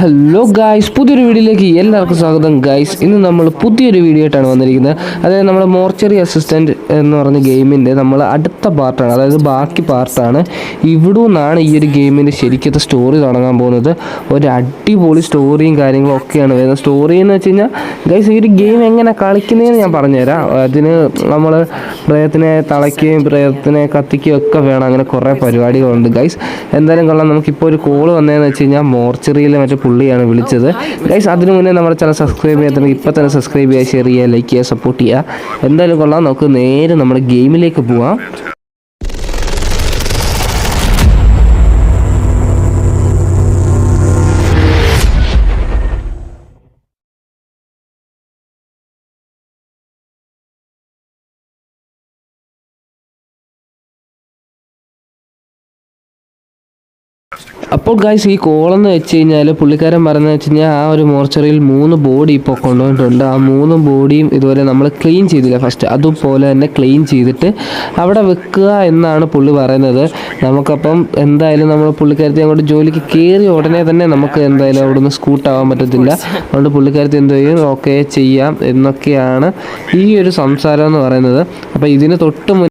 Hello guys, പുതിയൊരു വീഡിയോയിലേക്ക് എല്ലാവർക്കും സ്വാഗതം ഗായ്സ്. ഇന്ന് നമ്മൾ പുതിയൊരു വീഡിയോ ആയിട്ടാണ് വന്നിരിക്കുന്നത്. അതായത് നമ്മുടെ മോർച്ചറി അസിസ്റ്റൻറ്റ് എന്ന് പറഞ്ഞ ഗെയിമിൻ്റെ നമ്മൾ അടുത്ത പാർട്ടാണ്, അതായത് ബാക്കി പാർട്ടാണ്. ഇവിടെ നിന്നാണ് ഈ ഒരു ഗെയിമിൻ്റെ ശരിക്കത്തെ സ്റ്റോറി തുടങ്ങാൻ പോകുന്നത്. ഒരു അടിപൊളി സ്റ്റോറിയും കാര്യങ്ങളും ഒക്കെയാണ് വരുന്നത്. സ്റ്റോറി എന്ന് വെച്ച് കഴിഞ്ഞാൽ ഗൈസ്, ഈ ഒരു ഗെയിം എങ്ങനെ കളിക്കുന്നതെന്ന് ഞാൻ പറഞ്ഞുതരാം. അതിന് നമ്മൾ പ്രേതത്തിനെ തളയ്ക്കുകയും പ്രേതത്തിനെ കത്തിക്കുകയും ഒക്കെ വേണം. അങ്ങനെ കുറേ പരിപാടികളുണ്ട് ഗൈസ്. എന്തായാലും കൊള്ളാം. നമുക്കിപ്പോൾ ഒരു കോള് വന്നതെന്ന് വെച്ച് കഴിഞ്ഞാൽ മോർച്ചറിയിലെ മറ്റേ പുള്ളിയാണ് വിളിച്ചത് ഗൈസ്. അതിനു മുന്നേ നമ്മുടെ ചാനൽ സബ്സ്ക്രൈബ് ചെയ്യാത്തുണ്ടെങ്കിൽ ഇപ്പോൾ തന്നെ സബ്സ്ക്രൈബ് ചെയ്യുക, ഷെയർ ചെയ്യുക, ലൈക്ക് ചെയ്യുക, സപ്പോർട്ട് ചെയ്യുക. എന്തായാലും കൊള്ളാം. നമുക്ക് നേരെ നമ്മുടെ ഗെയിമിലേക്ക് പോവാം. അപ്പോൾ ഗൈസ്, ഈ കോളെന്ന് വെച്ച് കഴിഞ്ഞാൽ പുള്ളിക്കാരൻ പറയുന്നത് വെച്ച് കഴിഞ്ഞാൽ ആ ഒരു മോർച്ചറിയിൽ 3 ബോഡി ഇപ്പോൾ കൊണ്ടുവന്നിട്ടുണ്ട്. ആ 3 ബോഡിയും ഇതുപോലെ നമ്മൾ ക്ലീൻ ചെയ്തില്ല ഫസ്റ്റ്, അതുപോലെ തന്നെ ക്ലീൻ ചെയ്തിട്ട് അവിടെ വെക്കുക എന്നാണ് പുള്ളി പറയുന്നത്. നമുക്കപ്പം എന്തായാലും നമ്മൾ പുള്ളിക്കാരത്തെ അങ്ങോട്ട് ജോലിക്ക് കയറിയ ഉടനെ തന്നെ നമുക്ക് എന്തായാലും അവിടെ നിന്ന് സ്കൂട്ടാവാൻ പറ്റത്തില്ല. അതുകൊണ്ട് പുള്ളിക്കാരത്തെ എന്ത് ചെയ്യും, ഓക്കെ ചെയ്യാം എന്നൊക്കെയാണ് ഈ ഒരു സംസാരം എന്ന് പറയുന്നത്. അപ്പോൾ ഇതിന് തൊട്ട്